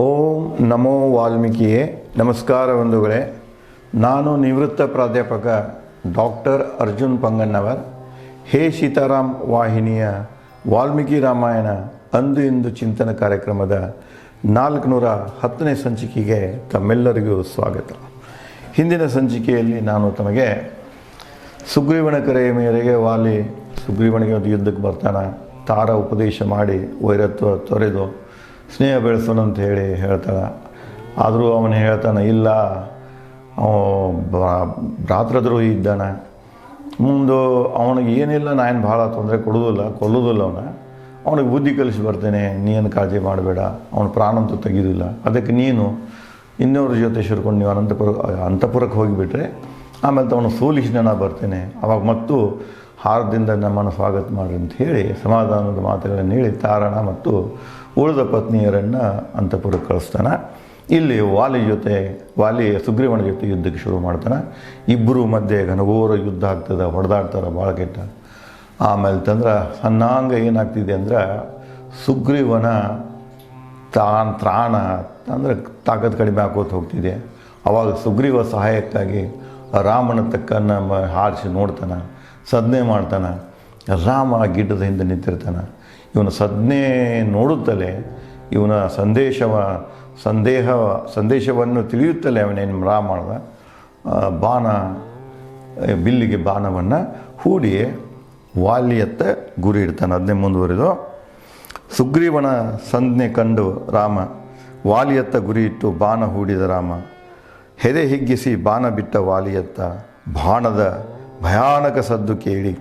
ಓಂ ನಮೋ ವಾಲ್ಮೀಕಿಯೇ. ನಮಸ್ಕಾರ ಬಂಧುಗಳೇ. ನಾನು ನಿವೃತ್ತ ಪ್ರಾಧ್ಯಾಪಕ ಡಾಕ್ಟರ್ ಅರ್ಜುನ್ ಪಂಗನ್ನವರ್. ಹೇ ಸೀತಾರಾಮ್ ವಾಹಿನಿಯ ವಾಲ್ಮೀಕಿ ರಾಮಾಯಣ ಅಂದು ಇಂದು ಚಿಂತನ ಕಾರ್ಯಕ್ರಮದ 410ನೇ ಸಂಚಿಕೆಗೆ ತಮ್ಮೆಲ್ಲರಿಗೂ ಸ್ವಾಗತ. ಹಿಂದಿನ ಸಂಚಿಕೆಯಲ್ಲಿ ನಾನು ತಮಗೆ ಸುಗ್ರೀವನ ಕರೆಯ ಮೇರೆಗೆ ವಾಲಿ ಸುಗ್ರೀವನಿಗೆ ಒಂದು ಯುದ್ಧಕ್ಕೆ ಬರ್ತಾನೆ. ತಾರ ಉಪದೇಶ ಮಾಡಿ ವೈರತ್ವ ತೊರೆದು ಸ್ನೇಹ ಬೆಳೆಸೋಣ ಅಂತ ಹೇಳ್ತಾಳೆ. ಆದರೂ ಅವನು ಹೇಳ್ತಾನೆ, ಇಲ್ಲ ಭ್ರಾತೃದ್ರೋಹಿ ಇದ್ದಾನೆ, ಮುಂದೆ ಅವನಿಗೆ ಏನಿಲ್ಲ, ನಾನು ಭಾಳ ತೊಂದರೆ ಕೊಲ್ಲೋದಿಲ್ಲ ಅವನಿಗೆ ಬುದ್ಧಿ ಕಲಿಸಿ ಬರ್ತೇನೆ, ನೀನು ಕಾಳಜಿ ಮಾಡಬೇಡ, ಅವನ ಪ್ರಾಣಂತೂ ತೆಗೆಯೋದಿಲ್ಲ. ಅದಕ್ಕೆ ನೀನು ಇನ್ನೊವ್ರ ಜೊತೆ ಸೇರ್ಕೊಂಡು ನೀವು ಅಂತಃಪುರಕ್ಕೆ ಹೋಗಿಬಿಟ್ರೆ ಆಮೇಲೆ ಅವನು ಸೋಲಿಸಿ ನಾನು ಬರ್ತೇನೆ, ಅವಾಗ ಮತ್ತು ಹಾರದಿಂದ ನಮ್ಮನ್ನು ಸ್ವಾಗತ ಮಾಡಿ ಅಂತ ಹೇಳಿ ಸಮಾಧಾನದ ಮಾತುಗಳನ್ನು ಹೇಳಿ ತಾರಣ ಮತ್ತು ಉಳಿದ ಪತ್ನಿಯರನ್ನು ಅಂತಃಪುರಕ್ಕೆ ಕಳಿಸ್ತಾನೆ. ಇಲ್ಲಿ ವಾಲಿ ಸುಗ್ರೀವನ ಜೊತೆ ಯುದ್ಧಕ್ಕೆ ಶುರು ಮಾಡ್ತಾನೆ. ಇಬ್ಬರು ಮಧ್ಯೆ ಘನಘೋರ ಯುದ್ಧ ಆಗ್ತದೆ, ಹೊಡೆದಾಡ್ತಾರೆ ಭಾಳ ಕೆಟ್ಟ. ಆಮೇಲೆ ತಂದ್ರೆ ಸಣ್ಣಾಂಗ ಏನಾಗ್ತಿದೆ ಅಂದ್ರೆ ಸುಗ್ರೀವನ ತ್ರಾಣ ಅಂದರೆ ತಾಕತ್ತು ಕಡಿಮೆ ಹಾಕೋತ ಹೋಗ್ತಿದೆ. ಆವಾಗ ಸುಗ್ರೀವ ಸಹಾಯಕ್ಕಾಗಿ ರಾಮನ ತಕ್ಕನ್ನು ಹಾರಿಸಿ ನೋಡ್ತಾನೆ, ಸದ್ನೆ ಮಾಡ್ತಾನೆ. ರಾಮ ಗಿಡ್ಡದ ಹಿಂದೆ ನಿಂತಿರ್ತಾನೆ. ಇವನ ಸದ್ನೆ ನೋಡುತ್ತಲೇ ಇವನ ಸಂದೇಶವನ್ನು ತಿಳಿಯುತ್ತಲೇ ಅವನೇನು ರಾಮ ಮಾಡ್ದ, ಬಿಲ್ಲಿಗೆ ಬಾಣವನ್ನು ಹೂಡಿ ವಾಲಿಯತ್ತ ಗುರಿ ಇಡ್ತಾನೆ. ಅದನ್ನೇ ಮುಂದುವರಿದು ಸುಗ್ರೀವನ ಸಂಜ್ಞೆ ಕಂಡು ರಾಮ ವಾಲಿಯತ್ತ ಗುರಿ ಇಟ್ಟು ಬಾಣ ಹೂಡಿದ ರಾಮ ಹೆದೆ ಹಿಗ್ಗಿಸಿ ಬಾಣ ಬಿಟ್ಟ ವಾಲಿಯತ್ತ ಬಾಣದ ಭಯಾನಕ ಸದ್ದು ಕೇಳಿ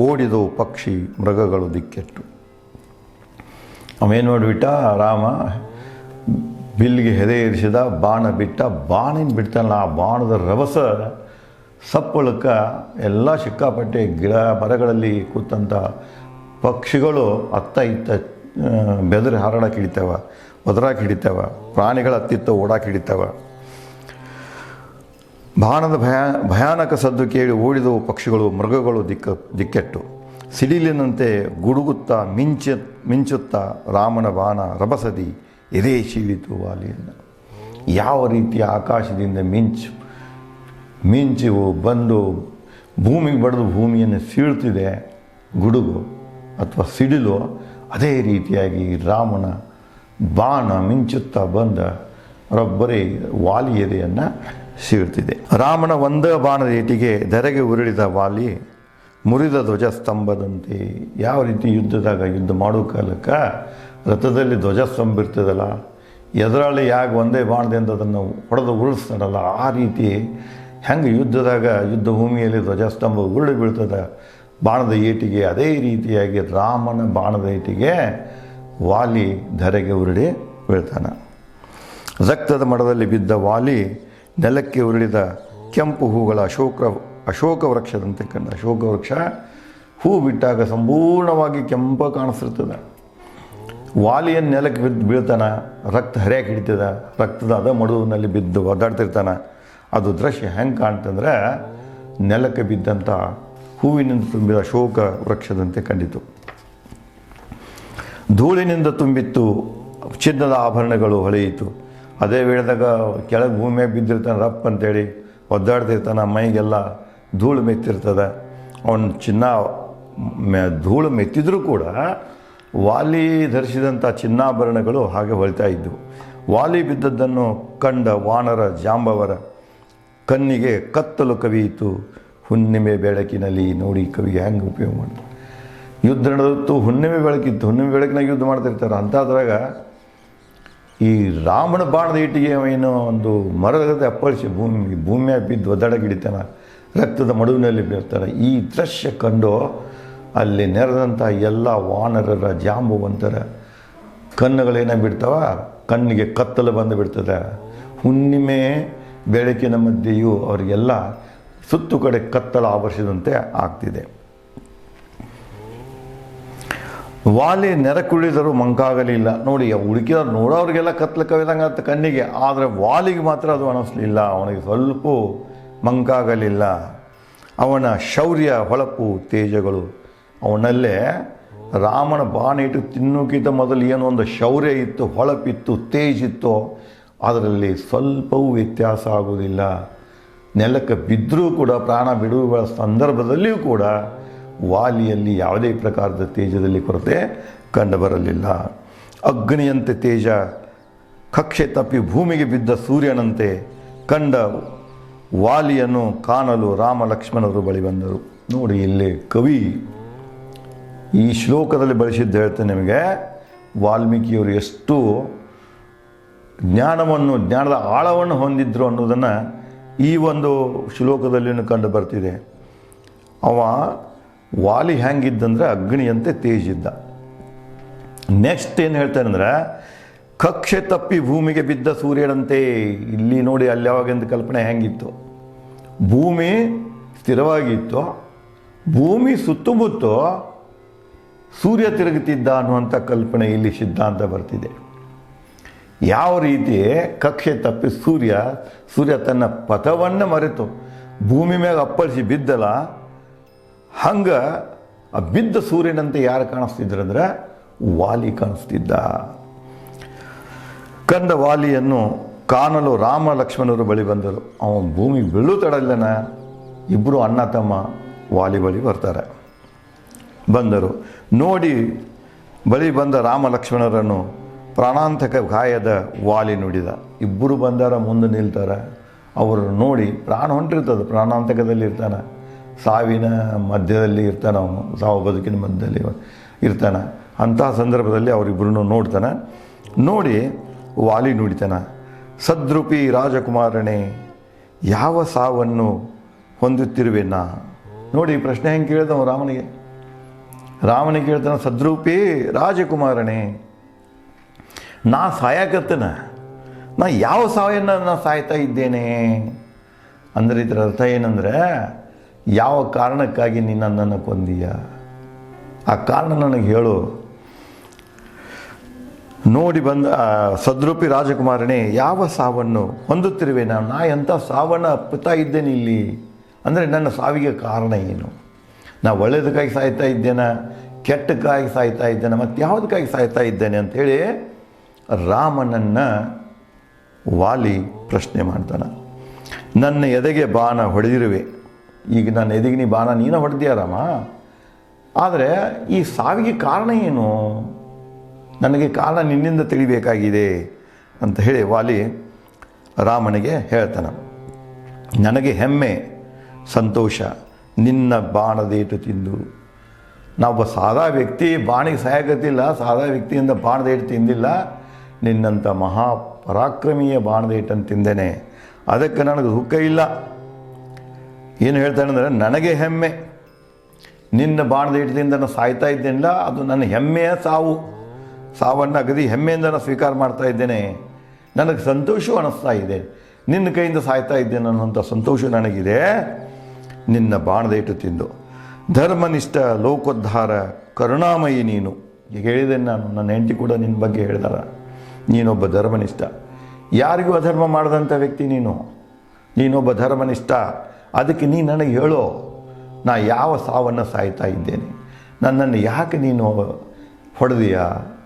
ಓಡಿದವು ಪಕ್ಷಿ ಮೃಗಗಳು ದಿಕ್ಕೆಟ್ಟು. ಅವೇನು ನೋಡಿಬಿಟ್ಟ ರಾಮ, ಬಿಲ್ಲಿಗೆ ಹೆದೆ ಇರಿಸಿದ, ಬಾಣ ಬಿಟ್ಟ. ಬಾಣಿನ ಬಿಡ್ತಾನಲ್ಲ, ಆ ಬಾಣದ ರಭಸ ಸಪ್ಪಳಕ್ಕೆ ಎಲ್ಲ ಸಿಕ್ಕಾಪಟ್ಟೆ ಗಿಡ ಮರಗಳಲ್ಲಿ ಕೂತಂಥ ಪಕ್ಷಿಗಳು ಅತ್ತ ಇತ್ತ ಬೆದರಿ ಹಾರಾಡಕ್ಕೆ ಹಿಡಿತಾವ, ಒದರಾಕೆ ಹಿಡಿತಾವ. ಪ್ರಾಣಿಗಳ ಅತ್ತಿತ್ತ ಓಡಾಕೆ ಹಿಡಿತಾವ. ಬಾಣದ ಭಯಾನಕ ಸದ್ದು ಕೇಳಿ ಓಡಿದವು ಪಕ್ಷಿಗಳು ಮೃಗಗಳು ದಿಕ್ಕೆಟ್ಟು. ಸಿಡಿಲಿನಂತೆ ಗುಡುಗುತ್ತಾ ಮಿಂಚುತ್ತಾ ರಾಮನ ಬಾಣ ರಭಸದಿ ಎದೆ ಸೀಳಿತು ವಾಲಿಯನ್ನು. ಯಾವ ರೀತಿಯ ಆಕಾಶದಿಂದ ಮಿಂಚು ಬಂದು ಭೂಮಿಗೆ ಬಡಿದು ಭೂಮಿಯನ್ನು ಸೀಳ್ತಿದೆ ಗುಡುಗು ಅಥವಾ ಸಿಡಿಲು, ಅದೇ ರೀತಿಯಾಗಿ ರಾಮನ ಬಾಣ ಮಿಂಚುತ್ತಾ ಬಂದ ರೊಬ್ಬರಿ ವಾಲಿ ಎದೆಯನ್ನು ಸೀಳ್ತಿದೆ. ರಾಮನ ಒಂದೇ ಬಾಣದ ಏಟಿಗೆ ಧರೆಗೆ ಉರುಳಿದ ವಾಲಿ ಮುರಿದ ಧ್ವಜಸ್ತಂಭದಂತೆ. ಯಾವ ರೀತಿ ಯುದ್ಧ ಮಾಡೋ ಕಾಲಕ್ಕೆ ರಥದಲ್ಲಿ ಧ್ವಜಸ್ತಂಭ ಇರ್ತದಲ್ಲ, ಎದುರಾಳಿ ಯಾಕೆ ಒಂದೇ ಬಾಣದಿಂದ ಅದನ್ನು ಹೊಡೆದು ಉರುಳಿಸ್ತಾರಲ್ಲ, ಆ ರೀತಿ ಹೆಂಗೆ ಯುದ್ಧ ಭೂಮಿಯಲ್ಲಿ ಧ್ವಜಸ್ತಂಭ ಉರುಳಿ ಬೀಳ್ತದೆ ಬಾಣದ ಏಟಿಗೆ, ಅದೇ ರೀತಿಯಾಗಿ ರಾಮನ ಬಾಣದ ಏಟಿಗೆ ವಾಲಿ ಧರೆಗೆ ಉರುಳಿ ಬೀಳ್ತಾನೆ. ರಕ್ತದ ಮಡದಲ್ಲಿ ಬಿದ್ದ ವಾಲಿ ನೆಲಕ್ಕೆ ಉರುಳಿದ ಕೆಂಪು ಹೂಗಳ ಅಶೋಕ ವೃಕ್ಷದಂತೆ ಕಂಡ. ಅಶೋಕ ವೃಕ್ಷ ಹೂ ಬಿಟ್ಟಾಗ ಸಂಪೂರ್ಣವಾಗಿ ಕೆಂಪ ಕಾಣಿಸ್ತಿರ್ತದೆ. ವಾಲಿಯನ್ನು ನೆಲಕ್ಕೆ ಬೀಳ್ತಾನೆ, ರಕ್ತ ಹರಿಯಾಗಿ ಹಿಡಿತದ, ರಕ್ತದ ಮಡುವಿನಲ್ಲಿ ಬಿದ್ದು ಒದ್ದಾಡ್ತಿರ್ತಾನೆ. ಅದು ದೃಶ್ಯ ಹೆಂಗೆ ಕಾಣ್ತಂದ್ರೆ ನೆಲಕ್ಕೆ ಬಿದ್ದಂಥ ಹೂವಿನಿಂದ ತುಂಬಿದ ಅಶೋಕ ವೃಕ್ಷದಂತೆ ಕಂಡಿತು. ಧೂಳಿನಿಂದ ತುಂಬಿತ್ತು, ಚಿನ್ನದ ಆಭರಣಗಳು ಹೊಳೆಯಿತು. ಅದೇ ವೇಳೆದಾಗ ಕೆಳಗೆ ಭೂಮಿಯಾಗಿ ಬಿದ್ದಿರ್ತಾನೆ, ರಪ್ ಅಂತೇಳಿ ಒದ್ದಾಡ್ತಿರ್ತಾನೆ, ಮೈಗೆಲ್ಲ ಧೂಳು ಮೆತ್ತಿರ್ತದೆ. ಅವನು ಧೂಳು ಮೆತ್ತಿದ್ರೂ ಕೂಡ ವಾಲಿ ಧರಿಸಿದಂಥ ಚಿನ್ನಾಭರಣಗಳು ಹಾಗೆ ಹೊಳಿತಾ ಇದ್ದವು. ವಾಲಿ ಬಿದ್ದದ್ದನ್ನು ಕಂಡ ವಾನರ ಜಾಂಬವರ ಕಣ್ಣಿಗೆ ಕತ್ತಲು ಕವಿಯಿತು. ಹುಣ್ಣಿಮೆ ಬೆಳಕಿನಲ್ಲಿ ನೋಡಿ ಕವಿಗೆ ಹೆಂಗೆ ಉಪಯೋಗ ಮಾಡ್ತಾರೆ. ಯುದ್ಧ ನಡೆದಿತ್ತು, ಹುಣ್ಣಿಮೆ ಬೆಳಕಿತ್ತು, ಹುಣ್ಣಿಮೆ ಬೆಳಕಿನಾಗ ಯುದ್ಧ ಮಾಡ್ತಿರ್ತಾರೆ. ಅಂಥದ್ರಾಗ ಈ ರಾಮನ ಬಾಣದ ಇಟ್ಟಿಗೆ ಏನು ಒಂದು ಮರದ ಅಪ್ಪಳಿಸಿ ಭೂಮಿಯಾಗ ಬಿದ್ದು ಒದ್ದಾಡಕ್ಕೆ ಹಿಡಿತಾನೆ, ರಕ್ತದ ಮಡುವಿನಲ್ಲಿ ಬೀಳ್ತಾರೆ. ಈ ದೃಶ್ಯ ಕಂಡು ಅಲ್ಲಿ ನೆರೆದಂಥ ಎಲ್ಲ ವಾನರರ ಜಾಂಬುವಂತರ ಕಣ್ಣುಗಳೇನ ಬಿಡ್ತಾವ, ಕಣ್ಣಿಗೆ ಕತ್ತಲು ಬಂದು ಬಿಡ್ತದೆ. ಹುಣ್ಣಿಮೆ ಬೆಳಕಿನ ಮಧ್ಯೆಯೂ ಅವರಿಗೆಲ್ಲ ಸುತ್ತು ಕಡೆ ಕತ್ತಲು ಆವರಿಸಿದಂತೆ ಆಗ್ತಿದೆ. ವಾಲಿ ನೆರಕುಳಿದರೂ ಮಂಕಾಗಲಿಲ್ಲ. ನೋಡಿ, ಹುಡುಕಿದವ್ರು ನೋಡೋರಿಗೆಲ್ಲ ಕತ್ಲು ಕವಿದಂಗೆ ಅಂತ ಕಣ್ಣಿಗೆ, ಆದರೆ ವಾಲಿಗೆ ಮಾತ್ರ ಅದು ಅನಿಸ್ಲಿಲ್ಲ. ಅವನಿಗೆ ಸ್ವಲ್ಪ ಮಂಕಾಗಲಿಲ್ಲ. ಅವನ ಶೌರ್ಯ ಹೊಳಪು ತೇಜಗಳು ಅವನಲ್ಲೇ ರಾಮನ ಬಾಣ ಇಟ್ಟು ತಿನ್ನೋಕ್ಕಿಂತ ಮೊದಲು ಏನೋ ಒಂದು ಶೌರ್ಯ ಇತ್ತು, ಹೊಳಪಿತ್ತು, ತೇಜಿತ್ತು, ಅದರಲ್ಲಿ ಸ್ವಲ್ಪವೂ ವ್ಯತ್ಯಾಸ ಆಗುವುದಿಲ್ಲ. ನೆಲಕ್ಕೆ ಬಿದ್ದರೂ ಕೂಡ, ಪ್ರಾಣ ಬಿಡುವ ಸಂದರ್ಭದಲ್ಲಿಯೂ ಕೂಡ ವಾಲಿಯಲ್ಲಿ ಯಾವುದೇ ಪ್ರಕಾರದ ತೇಜದಲ್ಲಿ ಕೊರತೆ ಕಂಡುಬರಲಿಲ್ಲ. ಅಗ್ನಿಯಂತೆ ತೇಜ, ಕಕ್ಷೆ ತಪ್ಪಿ ಭೂಮಿಗೆ ಬಿದ್ದ ಸೂರ್ಯನಂತೆ ಕಂಡ ವಾಲಿಯನ್ನು ಕಾಣಲು ರಾಮ ಲಕ್ಷ್ಮಣರು ಬಳಿ ಬಂದರು. ನೋಡಿ, ಇಲ್ಲಿ ಕವಿ ಈ ಶ್ಲೋಕದಲ್ಲಿ ಬಳಸಿದ್ದು ಹೇಳ್ತೇನೆ ನಿಮಗೆ. ವಾಲ್ಮೀಕಿಯವರು ಎಷ್ಟು ಜ್ಞಾನದ ಆಳವನ್ನು ಹೊಂದಿದ್ರು ಅನ್ನೋದನ್ನು ಈ ಒಂದು ಶ್ಲೋಕದಲ್ಲಿ ಕಂಡು ಬರ್ತಿದೆ. ಅವ ವಾಲಿ ಹೆಂಗಿದ್ದಂದ್ರೆ ಅಗ್ನಿಯಂತೆ ತೇಜಿದ್ದ. ನೆಕ್ಸ್ಟ್ ಏನು ಹೇಳ್ತಾನೆ ಅಂದರೆ, ಕಕ್ಷೆ ತಪ್ಪಿ ಭೂಮಿಗೆ ಬಿದ್ದ ಸೂರ್ಯನಂತೆ. ಇಲ್ಲಿ ನೋಡಿ, ಅಲ್ಲಿ ಯಾವಾಗಿಂದ ಕಲ್ಪನೆ ಹೆಂಗಿತ್ತು, ಭೂಮಿ ಸ್ಥಿರವಾಗಿತ್ತು, ಭೂಮಿ ಸುತ್ತಮುತ್ತ ಸೂರ್ಯ ತಿರುಗುತ್ತಿದ್ದ ಅನ್ನುವಂಥ ಕಲ್ಪನೆ ಇಲ್ಲಿ ಸಿದ್ಧಾಂತ ಬರ್ತಿದೆ. ಯಾವ ರೀತಿ ಕಕ್ಷೆ ತಪ್ಪಿ ಸೂರ್ಯ ತನ್ನ ಪಥವನ್ನು ಮರೆತು ಭೂಮಿ ಮ್ಯಾಗ ಅಪ್ಪಳಿಸಿ ಬಿದ್ದಲ್ಲ, ಹಂಗೆ ಆ ಬಿದ್ದ ಸೂರ್ಯನಂತೆ ಯಾರು ಕಾಣಿಸ್ತಿದ್ರಂದ್ರೆ ವಾಲಿ ಕಾಣಿಸ್ತಿದ್ದ. ಕಂದ ವಾಲಿಯನ್ನು ಕಾಣಲು ರಾಮ ಲಕ್ಷ್ಮಣರು ಬಳಿ ಬಂದರು. ಅವನು ಭೂಮಿಗೆ ಬೀಳು ತಡಲ್ಲನ ಇಬ್ಬರು ಅಣ್ಣ ತಮ್ಮ ವಾಲಿ ಬಳಿ ಬಂದರು. ನೋಡಿ ಬಳಿ ಬಂದ ರಾಮ ಲಕ್ಷ್ಮಣರನ್ನು ಪ್ರಾಣಾಂತಕ ಗಾಯದ ವಾಲಿ ನುಡಿದ. ಇಬ್ಬರು ಬಂದಾರ, ಮುಂದೆ ನಿಲ್ತಾರೆ. ಅವರು ನೋಡಿ ಪ್ರಾಣ ಹೊಂಟಿರ್ತದೆ, ಪ್ರಾಣಾಂತಕದಲ್ಲಿ ಇರ್ತಾನೆ, ಸಾವಿನ ಮಧ್ಯದಲ್ಲಿ ಇರ್ತಾನೆ, ಅವನು ಸಾವು ಬದುಕಿನ ಮಧ್ಯದಲ್ಲಿ ಇರ್ತಾನೆ. ಅಂತಹ ಸಂದರ್ಭದಲ್ಲಿ ಅವರಿಬ್ಬರನ್ನು ನೋಡ್ತಾನೆ. ನೋಡಿ ವಾಲಿ ನುಡಿತಾನೆ, ಸದ್ರೂಪಿ ರಾಜಕುಮಾರನೇ, ಯಾವ ಸಾವನ್ನು ಹೊಂದುತ್ತಿರುವೆನಾ. ನೋಡಿ ಪ್ರಶ್ನೆ ಹೆಂಗೆ ಕೇಳಿದವ ರಾಮನಿಗೆ ಕೇಳ್ತಾನೆ, ಸದ್ರೂಪಿ ರಾಜಕುಮಾರನೇ, ನಾ ಸಾಯಕತ್ತನ, ನಾ ಯಾವ ಸಾವನ್ನು ಸಾಯ್ತಾ ಇದ್ದೇನೆ ಅಂದರೆ ಇದರ ಅರ್ಥ ಏನಂದರೆ, ಯಾವ ಕಾರಣಕ್ಕಾಗಿ ನೀನು ನನ್ನನ್ನು ಕೊಂದೀಯ, ಆ ಕಾರಣ ನನಗೆ ಹೇಳು. ನೋಡಿ ಬಂದ ಸದ್ರೂಪಿ ರಾಜಕುಮಾರನೇ, ಯಾವ ಸಾವನ್ನು ಹೊಂದುತ್ತಿರುವೆ, ನಾ ಎಂಥ ಸಾವನ್ನು ಅಪ್ಪುತ್ತಾ ಇದ್ದೇನೆ ಇಲ್ಲಿ ಅಂದರೆ ನನ್ನ ಸಾವಿಗೆ ಕಾರಣ ಏನು, ನಾ ಒಳ್ಳೆಯದಕ್ಕಾಗಿ ಸಾಯ್ತಾ ಇದ್ದೇನೆ, ಕೆಟ್ಟಕ್ಕಾಗಿ ಸಾಯ್ತಾ ಇದ್ದೇನೆ, ಮತ್ತು ಯಾವುದಕ್ಕಾಗಿ ಸಾಯ್ತಾ ಇದ್ದೇನೆ ಅಂಥೇಳಿ ರಾಮನನ್ನು ವಾಲಿ ಪ್ರಶ್ನೆ ಮಾಡ್ತಾನೆ. ನನ್ನ ಎದೆಗೆ ಬಾಣ ಹೊಡೆದಿರುವೆ, ಈಗ ನನ್ನ ಎದೆಗೆ ನೀ ಬಾಣ ನೀನು ಹೊಡೆದಿಯ ರಾಮ, ಆದರೆ ಈ ಸಾವಿಗೆ ಕಾರಣ ಏನು, ನನಗೆ ಕಾರಣ ನಿನ್ನಿಂದ ತಿಳಿಬೇಕಾಗಿದೆ ಅಂತ ಹೇಳಿ ವಾಲಿ ರಾಮನಿಗೆ ಹೇಳ್ತಾನೆ. ನನಗೆ ಹೆಮ್ಮೆ ಸಂತೋಷ ನಿನ್ನ ಬಾಣದೇಟು ತಿಂದು. ನಾವೊಬ್ಬ ಸಾದಾ ವ್ಯಕ್ತಿ ಬಾಣಿಗೆ ಸಾಯಕತ್ತಿಲ್ಲ, ಸಾದಾ ವ್ಯಕ್ತಿಯಿಂದ ಬಾಣದೇಟು ತಿಂದಿಲ್ಲ, ನಿನ್ನಂಥ ಮಹಾಪರಾಕ್ರಮೀಯ ಬಾಣದೇಟನ್ನು ತಿಂದೇನೆ, ಅದಕ್ಕೆ ನನಗೆ ದುಃಖ ಇಲ್ಲ. ಏನು ಹೇಳ್ತಾನೆ ಅಂದರೆ, ನನಗೆ ಹೆಮ್ಮೆ, ನಿನ್ನ ಬಾಣದೇಟದಿಂದ ನಾನು ಸಾಯ್ತಾ ಇದ್ದೇನಿಲ್ಲ, ಅದು ನನ್ನ ಹೆಮ್ಮೆಯ ಸಾವನ್ನು ಅಗದಿ ಹೆಮ್ಮೆಯಿಂದ ನಾನು ಸ್ವೀಕಾರ ಮಾಡ್ತಾ ಇದ್ದೇನೆ, ನನಗೆ ಸಂತೋಷವೂ ಅನ್ನಿಸ್ತಾ ಇದೆ, ನಿನ್ನ ಕೈಯಿಂದ ಸಾಯ್ತಾ ಇದ್ದೇನೆ ಅನ್ನೋಂಥ ಸಂತೋಷ ನನಗಿದೆ. ನಿನ್ನ ಬಾಣದೇಟು ತಿಂದು ಧರ್ಮನಿಷ್ಠ ಲೋಕೋದ್ಧಾರ ಕರುಣಾಮಯಿ ನೀನು. ಈಗ ಹೇಳಿದ್ದೇನೆ ನಾನು, ನನ್ನ ಹೆಂಡತಿ ಕೂಡ ನಿನ್ನ ಬಗ್ಗೆ ಹೇಳಿದಾರ, ನೀನೊಬ್ಬ ಧರ್ಮನಿಷ್ಠ, ಯಾರಿಗೂ ಅಧರ್ಮ ಮಾಡಿದಂಥ ವ್ಯಕ್ತಿ ನೀನೊಬ್ಬ ಧರ್ಮನಿಷ್ಠ. ಅದಕ್ಕೆ ನೀನು ನನಗೆ ಹೇಳೋ, ನಾ ಯಾವ ಸಾವನ್ನು ಸಾಯ್ತಾ ಇದ್ದೇನೆ, ನನ್ನನ್ನು ಯಾಕೆ ನೀನು ಹೊಡೆದೀಯ,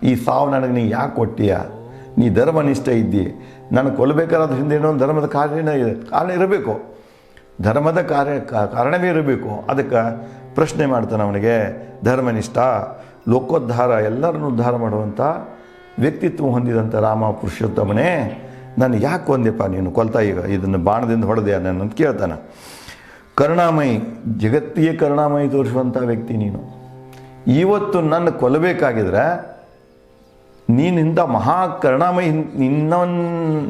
ಈ ಸಾವು ನನಗೆ ನೀ ಯಾಕೆ ಕೊಟ್ಟೀಯ, ನೀ ಧರ್ಮನಿಷ್ಠ ಇದ್ದಿ, ನನಗೆ ಕೊಲ್ಲಬೇಕಾದ ಹಿಂದೆ ಏನೋ ಧರ್ಮದ ಕಾರಣ ಇರಬೇಕು, ಧರ್ಮದ ಕಾರಣವೇ ಇರಬೇಕು. ಅದಕ್ಕೆ ಪ್ರಶ್ನೆ ಮಾಡ್ತಾನೆ ಅವನಿಗೆ, ಧರ್ಮನಿಷ್ಠ ಲೋಕೋದ್ಧಾರ ಎಲ್ಲರನ್ನು ಉದ್ಧಾರ ಮಾಡುವಂಥ ವ್ಯಕ್ತಿತ್ವ ಹೊಂದಿದಂಥ ರಾಮ ಪುರುಷೋತ್ತಮನೇ, ನಾನು ಯಾಕೆ ಕೊಂದೆಪ್ಪ ನೀನು ಕೊಲ್ತಾ, ಈಗ ಇದನ್ನು ಬಾಣದಿಂದ ಹೊಡೆದೆ ನನ್ನಂತ ಕೇಳ್ತಾನೆ. ಕರುಣಾಮಯಿ, ಜಗತ್ತಿಗೆ ಕರುಣಾಮಯಿ ತೋರಿಸುವಂಥ ವ್ಯಕ್ತಿ ನೀನು, ಇವತ್ತು ನನ್ನ ಕೊಲ್ಲಬೇಕಾಗಿದ್ರೆ ನೀನಿಂದ ಮಹಾ ಕರುಣಾಮಯಿ,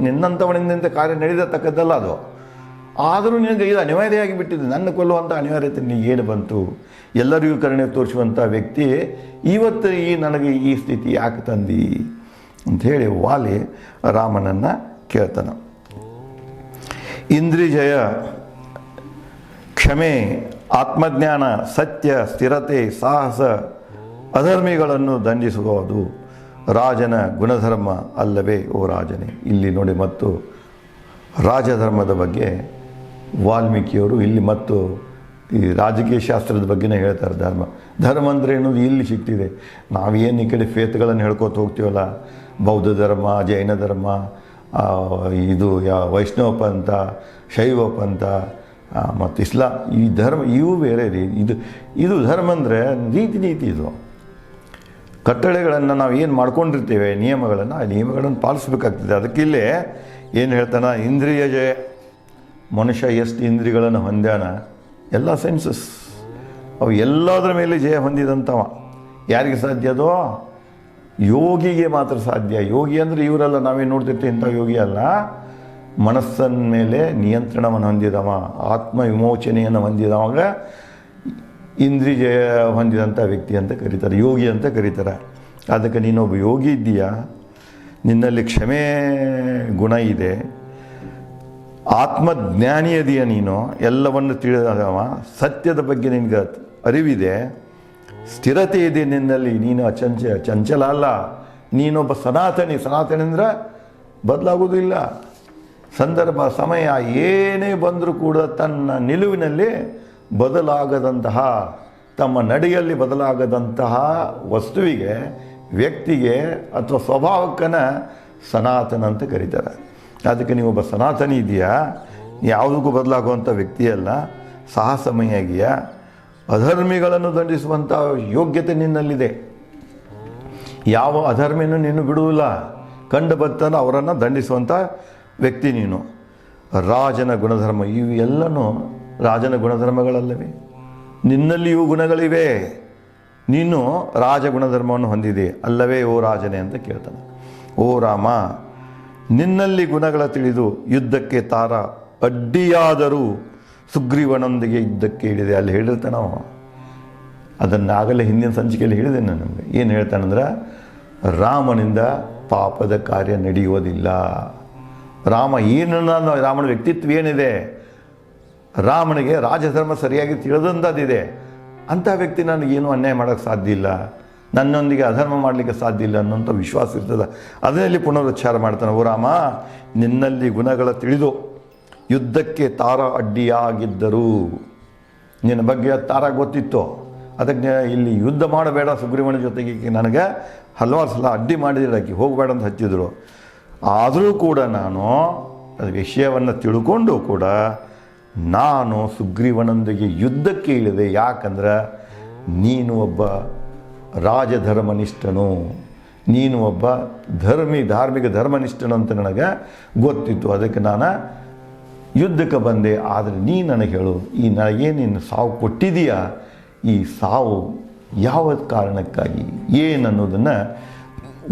ನಿನ್ನಂಥವನಿಂದ ಕಾರ್ಯ ನಡೆದತಕ್ಕದ್ದಲ್ಲ ಅದು, ಆದರೂ ನಿನಗೆ ಇದು ಅನಿವಾರ್ಯವಾಗಿ ಬಿಟ್ಟಿದೆ, ನನ್ನ ಕೊಲ್ಲುವಂಥ ಅನಿವಾರ್ಯತೆ ನೀಗೇನು ಬಂತು, ಎಲ್ಲರಿಗೂ ಕರುಣೆ ತೋರಿಸುವಂಥ ವ್ಯಕ್ತಿ ಇವತ್ತು ನನಗೆ ಈ ಸ್ಥಿತಿ ಯಾಕೆ ತಂದಿ ಅಂಥೇಳಿ ವಾಲಿ ರಾಮನನ್ನು ಕೇಳ್ತಾನೆ. ಇಂದ್ರಿಜಯ, ಕ್ಷಮೆ, ಆತ್ಮಜ್ಞಾನ, ಸತ್ಯ, ಸ್ಥಿರತೆ, ಸಾಹಸ, ಅಧರ್ಮಿಗಳನ್ನು ದಂಡಿಸುವುದು ರಾಜನ ಗುಣಧರ್ಮ ಅಲ್ಲವೇ ಓ ರಾಜನೇ. ಇಲ್ಲಿ ನೋಡಿ, ಮತ್ತು ರಾಜಧರ್ಮದ ಬಗ್ಗೆ ವಾಲ್ಮೀಕಿಯವರು ಇಲ್ಲಿ ಮತ್ತು ಈ ರಾಜಕೀಯ ಶಾಸ್ತ್ರದ ಬಗ್ಗೆನೇ ಹೇಳ್ತಾರೆ. ಧರ್ಮ ಅಂದರೆ ಅನ್ನೋದು ಇಲ್ಲಿ ಸಿಗ್ತಿದೆ. ನಾವೇನು ಈ ಕಡೆ ಫೇತ್ಗಳನ್ನು ಹೇಳ್ಕೊತ ಹೋಗ್ತೀವಲ್ಲ, ಬೌದ್ಧ ಧರ್ಮ, ಜೈನ ಧರ್ಮ, ಇದು ವೈಷ್ಣವ ಪಂಥ, ಶೈವ ಪಂಥ ಮತ್ತು ಇಸ್ಲಾಂ, ಈ ಧರ್ಮ ಇವು ಬೇರೆ ರೀ. ಇದು ಧರ್ಮ ಅಂದರೆ ರೀತಿ ನೀತಿ. ಇದು ಕಟ್ಟಳೆಗಳನ್ನು ನಾವು ಏನು ಮಾಡ್ಕೊಂಡಿರ್ತೇವೆ, ನಿಯಮಗಳನ್ನು, ಆ ನಿಯಮಗಳನ್ನು ಪಾಲಿಸ್ಬೇಕಾಗ್ತದೆ. ಅದಕ್ಕಿಲ್ಲೇ ಏನು ಹೇಳ್ತಾನೆ, ಇಂದ್ರಿಯ ಜಯ. ಮನುಷ್ಯ ಎಷ್ಟು ಇಂದ್ರಿಯಗಳನ್ನು ಹೊಂದ್ಯಾನ, ಎಲ್ಲ ಸೆನ್ಸಸ್ ಅವು ಎಲ್ಲದರ ಮೇಲೆ ಜಯ ಹೊಂದಿದಂಥವ. ಯಾರಿಗೆ ಸಾಧ್ಯ ಅದು? ಯೋಗಿಗೆ ಮಾತ್ರ ಸಾಧ್ಯ. ಯೋಗಿ ಅಂದರೆ ಇವರೆಲ್ಲ ನಾವೇನು ನೋಡ್ತಿರ್ತೀವಿ ಇಂಥ ಯೋಗಿ ಅಲ್ಲ. ಮನಸ್ಸನ್ನ ಮೇಲೆ ನಿಯಂತ್ರಣವನ್ನು ಹೊಂದಿದವ, ಆತ್ಮ ವಿಮೋಚನೆಯನ್ನು ಹೊಂದಿದವಾಗ ಇಂದ್ರಿಯ ಜಯ ಹೊಂದಿದಂಥ ವ್ಯಕ್ತಿ ಅಂತ ಕರೀತಾರೆ, ಯೋಗಿ ಅಂತ ಕರೀತಾರೆ. ಅದಕ್ಕೆ ನೀನೊಬ್ಬ ಯೋಗಿ ಇದ್ದೀಯಾ, ನಿನ್ನಲ್ಲಿ ಕ್ಷಮೆ ಗುಣ ಇದೆ, ಆತ್ಮಜ್ಞಾನಿ ಇದೆಯಾ, ನೀನು ಎಲ್ಲವನ್ನು ತಿಳಿದವ, ಸತ್ಯದ ಬಗ್ಗೆ ನಿನಗೆ ಅರಿವಿದೆ, ಸ್ಥಿರತೆ ಇದೆ ನಿನ್ನಲ್ಲಿ, ನೀನು ಚಂಚಲ ಅಲ್ಲ, ನೀನೊಬ್ಬ ಸನಾತನಿ. ಸನಾತನಿ ಅಂದರೆ ಬದಲಾಗೋದಿಲ್ಲ. ಸಂದರ್ಭ ಸಮಯ ಏನೇ ಬಂದರೂ ಕೂಡ ತನ್ನ ನಿಲುವಿನಲ್ಲಿ ಬದಲಾಗದಂತಹ, ತಮ್ಮ ನಡೆಯಲ್ಲಿ ಬದಲಾಗದಂತಹ ವಸ್ತುವಿಗೆ, ವ್ಯಕ್ತಿಗೆ ಅಥವಾ ಸ್ವಭಾವಕ್ಕನ ಸನಾತನ ಅಂತ ಕರೀತಾರೆ. ಅದಕ್ಕೆ ನೀವೊಬ್ಬ ಸನಾತನಿ ಇದೆಯಾ, ಯಾವುದಕ್ಕೂ ಬದಲಾಗುವಂಥ ವ್ಯಕ್ತಿಯಲ್ಲ, ಸಾಹಸಮಯಾಗಿಯಾ, ಅಧರ್ಮಿಗಳನ್ನು ದಂಡಿಸುವಂಥ ಯೋಗ್ಯತೆ ನಿನ್ನಲ್ಲಿದೆ. ಯಾವ ಅಧರ್ಮಿನೂ ನೀನು ಬಿಡುವುದಿಲ್ಲ, ಕಂಡು ಬರ್ತನ ಅವರನ್ನು ದಂಡಿಸುವಂಥ ವ್ಯಕ್ತಿ ನೀನು. ರಾಜನ ಗುಣಧರ್ಮ, ಇವು ಎಲ್ಲನೂ ರಾಜನ ಗುಣಧರ್ಮಗಳಲ್ಲವೇ? ನಿನ್ನಲ್ಲಿಯೂ ಗುಣಗಳಿವೆ, ನೀನು ರಾಜ ಗುಣಧರ್ಮವನ್ನು ಹೊಂದಿದೆ ಅಲ್ಲವೇ ಓ ರಾಜನೇ ಅಂತ ಕೇಳ್ತಾನೆ. ಓ ರಾಮ, ನಿನ್ನಲ್ಲಿ ಗುಣಗಳ ತಿಳಿದು ಯುದ್ಧಕ್ಕೆ ತಾರ ಅಡ್ಡಿಯಾದರೂ ಸುಗ್ರೀವನೊಂದಿಗೆ ಯುದ್ಧಕ್ಕೆ ಇಳಿದೆ. ಅಲ್ಲಿ ಹೇಳಿರ್ತಾನವ, ಅದನ್ನಾಗಲೇ ಹಿಂದಿನ ಸಂಚಿಕೆಯಲ್ಲಿ ಹೇಳಿದೆ ನಾನು ನಮಗೆ. ಏನು ಹೇಳ್ತಾನಂದ್ರೆ, ರಾಮನಿಂದ ಪಾಪದ ಕಾರ್ಯ ನಡೆಯುವುದಿಲ್ಲ. ರಾಮನ ವ್ಯಕ್ತಿತ್ವ ಏನಿದೆ, ರಾಮನಿಗೆ ರಾಜಧರ್ಮ ಸರಿಯಾಗಿ ತಿಳಿದಂಥದ್ದಿದೆ. ಅಂಥ ವ್ಯಕ್ತಿ ನನಗೇನು ಅನ್ಯಾಯ ಮಾಡೋಕ್ಕೆ ಸಾಧ್ಯ ಇಲ್ಲ, ನನ್ನೊಂದಿಗೆ ಅಧರ್ಮ ಮಾಡಲಿಕ್ಕೆ ಸಾಧ್ಯ ಇಲ್ಲ ಅನ್ನೋಂಥ ವಿಶ್ವಾಸ ಇರ್ತದೆ. ಅದರಲ್ಲಿ ಪುನರುಚ್ಚಾರ ಮಾಡ್ತಾನೆ, ಓ ರಾಮ, ನಿನ್ನಲ್ಲಿ ಗುಣಗಳ ತಿಳಿದು ಯುದ್ಧಕ್ಕೆ ತಾರ ಅಡ್ಡಿಯಾಗಿದ್ದರು. ನಿನ್ನ ಬಗ್ಗೆ ತಾರ ಗೊತ್ತಿತ್ತು, ಅದಕ್ಕೆ ಇಲ್ಲಿ ಯುದ್ಧ ಮಾಡಬೇಡ ಸುಗ್ರೀವನ ಜೊತೆಗೆ, ನನಗೆ ಹಲವಾರು ಸಲ ಅಡ್ಡಿ ಮಾಡಿದಿರಕ್ಕೆ ಹೋಗಬೇಡ ಅಂತ ಹಚ್ಚಿದ್ರು. ಆದರೂ ಕೂಡ ನಾನು ಅದು ವಿಷಯವನ್ನು ತಿಳ್ಕೊಂಡು ಕೂಡ ನಾನು ಸುಗ್ರೀವನೊಂದಿಗೆ ಯುದ್ಧಕ್ಕೆ ಇಳಿದೆ. ಯಾಕಂದ್ರೆ ನೀನು ಒಬ್ಬ ರಾಜಧರ್ಮನಿಷ್ಠನು, ನೀನು ಒಬ್ಬ ಧಾರ್ಮಿಕ ಧರ್ಮನಿಷ್ಠನು ಅಂತ ನನಗೆ ಗೊತ್ತಿತ್ತು. ಅದಕ್ಕೆ ನಾನು ಯುದ್ಧಕ್ಕೆ ಬಂದೆ. ಆದರೆ ನೀ ನನಗೆ ಹೇಳು, ಈ ನನಗೆ ನೀನು ಸಾವು ಕೊಟ್ಟಿದೀಯಾ, ಈ ಸಾವು ಯಾವ ಕಾರಣಕ್ಕಾಗಿ ಏನನ್ನೋದನ್ನು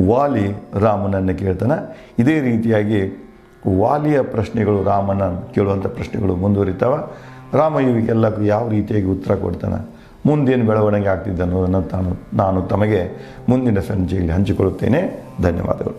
ವಾಲಿ ರಾಮನನ್ನು ಕೇಳ್ತಾನೆ. ಇದೇ ರೀತಿಯಾಗಿ ವಾಲಿಯ ಪ್ರಶ್ನೆಗಳು ರಾಮನ ಕೇಳುವಂಥ ಪ್ರಶ್ನೆಗಳು ಮುಂದುವರಿತಾವೆ. ರಾಮ ಇವಕ್ಕೆಲ್ಲಕ್ಕೂ ಯಾವ ರೀತಿಯಾಗಿ ಉತ್ತರ ಕೊಡ್ತಾನೆ, ಮುಂದೇನು ಬೆಳವಣಿಗೆ ಆಗ್ತಿದ್ದೆ ಅನ್ನೋದನ್ನು ನಾನು ತಮಗೆ ಮುಂದಿನ ಸಂಚಿಕೆಯಲ್ಲಿ ಹಂಚಿಕೊಳ್ಳುತ್ತೇನೆ. ಧನ್ಯವಾದಗಳು.